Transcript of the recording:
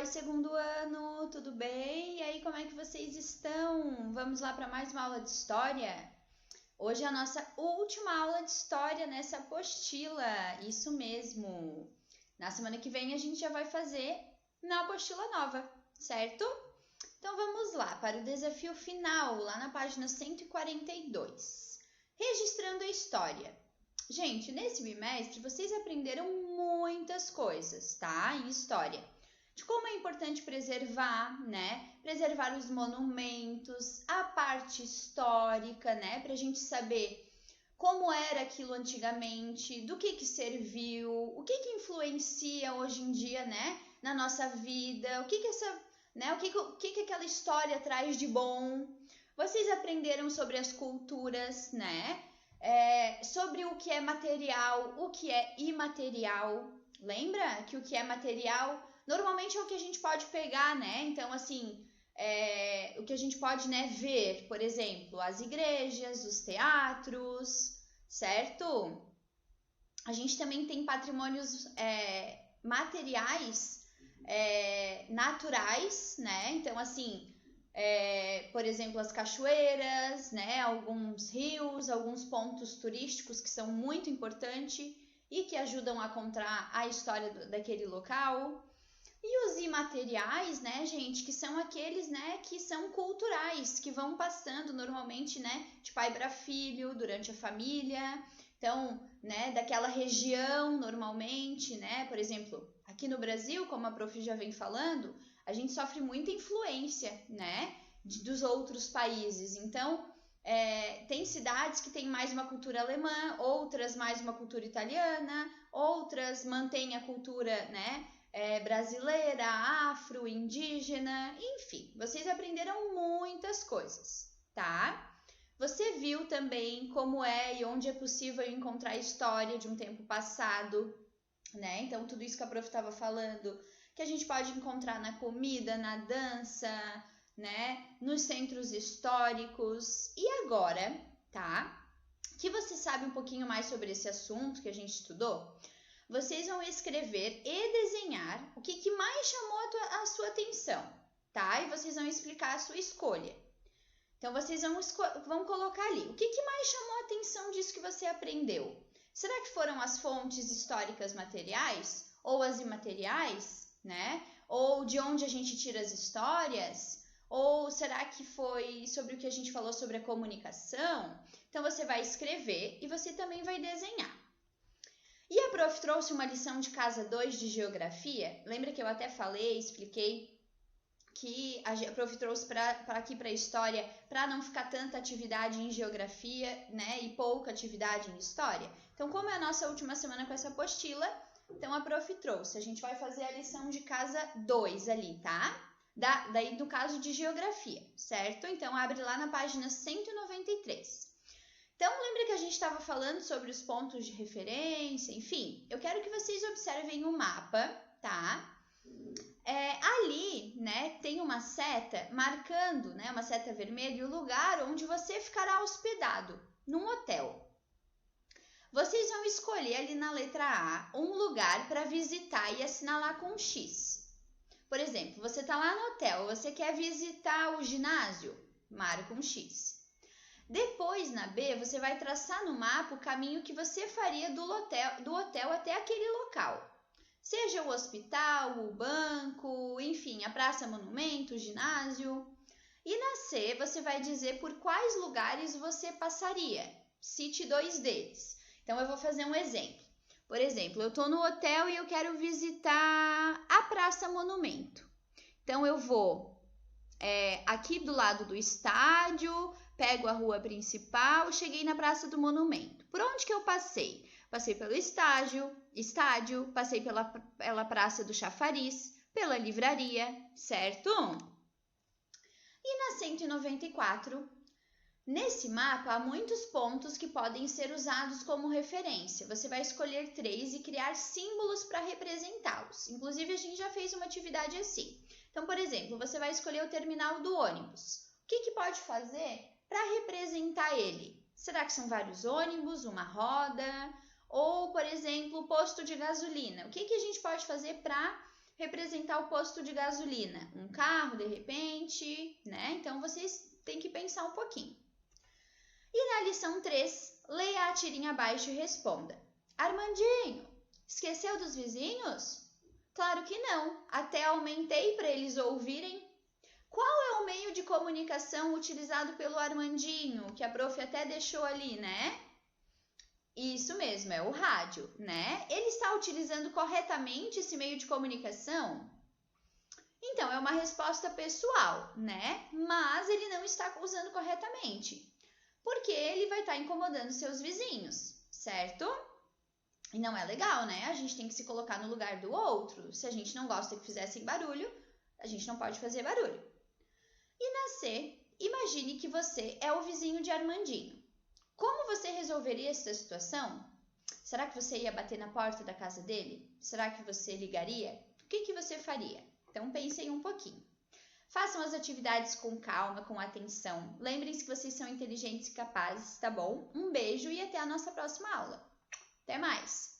Oi, segundo ano, tudo bem? E aí, como é que vocês estão? Vamos lá para mais uma aula de história? Hoje é a nossa última aula de história nessa apostila, isso mesmo. Na semana que vem a gente já vai fazer na apostila nova, certo? Então vamos lá para o desafio final, lá na página 142. Registrando a história. Gente, nesse bimestre vocês aprenderam muitas coisas, tá? Em história. De como é importante preservar, né? Preservar os monumentos, a parte histórica, né? Pra gente saber como era aquilo antigamente, do que serviu, o que influencia hoje em dia, né? Na nossa vida, o que aquela história traz de bom. Vocês aprenderam sobre as culturas, né? Sobre o que é material, o que é imaterial. Lembra que o que é material normalmente é o que a gente pode pegar, né? Então, assim, o que a gente pode, né, ver, por exemplo, as igrejas, os teatros, certo? A gente também tem patrimônios materiais, naturais, né? Então, assim, por exemplo, as cachoeiras, né? Alguns rios, alguns pontos turísticos que são muito importantes e que ajudam a contar a história daquele local. E os imateriais, né, gente, que são aqueles, né, que são culturais, que vão passando normalmente, né, de pai para filho, durante a família. Então, né, daquela região normalmente, né, por exemplo, aqui no Brasil, como a prof já vem falando, a gente sofre muita influência, né, dos outros países. Então, tem cidades que têm mais uma cultura alemã, outras mais uma cultura italiana, outras mantêm a cultura, né, brasileira, afro, indígena, enfim, vocês aprenderam muitas coisas, tá? Você viu também como é e onde é possível encontrar a história de um tempo passado, né? Então, tudo isso que a prof estava falando, que a gente pode encontrar na comida, na dança, né? Nos centros históricos. E agora, tá? Que você sabe um pouquinho mais sobre esse assunto que a gente estudou? Vocês vão escrever e desenhar o que mais chamou a sua atenção, tá? E vocês vão explicar a sua escolha. Então, vocês vão colocar ali. O que mais chamou a atenção disso que você aprendeu? Será que foram as fontes históricas materiais? Ou as imateriais, né? Ou de onde a gente tira as histórias? Ou será que foi sobre o que a gente falou sobre a comunicação? Então, você vai escrever e você também vai desenhar. E a prof trouxe uma lição de casa 2 de geografia. Lembra que eu até falei, expliquei que a prof trouxe para aqui para a história para não ficar tanta atividade em geografia, né, e pouca atividade em história. Então, como é a nossa última semana com essa apostila, então a prof trouxe. A gente vai fazer a lição de casa 2 ali, tá? Daí do caso de geografia, certo? Então, abre lá na página 193. Então, lembra que a gente estava falando sobre os pontos de referência? Enfim, eu quero que vocês observem o mapa, tá? Ali, né, tem uma seta marcando, né, uma seta vermelha, o lugar onde você ficará hospedado, num hotel. Vocês vão escolher ali na letra A um lugar para visitar e assinalar com um X. Por exemplo, você está lá no hotel, você quer visitar o ginásio? Marca um X. Depois, na B, você vai traçar no mapa o caminho que você faria do hotel até aquele local. Seja o hospital, o banco, enfim, a praça monumento, o ginásio. E na C, você vai dizer por quais lugares você passaria. Cite 2 deles. Então, eu vou fazer um exemplo. Por exemplo, eu estou no hotel e eu quero visitar a praça monumento. Então, eu vou aqui do lado do estádio, pego a rua principal, cheguei na Praça do Monumento. Por onde que eu passei? Passei pelo estádio, passei pela Praça do Chafariz, pela livraria, certo? E na 194, nesse mapa há muitos pontos que podem ser usados como referência. Você vai escolher 3 e criar símbolos para representá-los. Inclusive, a gente já fez uma atividade assim. Então, por exemplo, você vai escolher o terminal do ônibus. O que pode fazer para representar ele? Será que são vários ônibus, uma roda? Ou, por exemplo, o posto de gasolina? O que a gente pode fazer para representar o posto de gasolina, um carro de repente, né? Então vocês têm que pensar um pouquinho. E na lição 3, leia a tirinha abaixo e responda: Armandinho, esqueceu dos vizinhos? Claro que não, até aumentei para eles ouvirem. Qual é o meio de comunicação utilizado pelo Armandinho, que a prof até deixou ali, né? Isso mesmo, é o rádio, né? Ele está utilizando corretamente esse meio de comunicação? Então, é uma resposta pessoal, né? Mas ele não está usando corretamente, porque ele vai estar incomodando seus vizinhos, certo? E não é legal, né? A gente tem que se colocar no lugar do outro. Se a gente não gosta que fizessem barulho, a gente não pode fazer barulho. E na C, imagine que você é o vizinho de Armandinho. Como você resolveria essa situação? Será que você ia bater na porta da casa dele? Será que você ligaria? O que você faria? Então pensem um pouquinho. Façam as atividades com calma, com atenção. Lembrem-se que vocês são inteligentes e capazes, tá bom? Um beijo e até a nossa próxima aula. Até mais!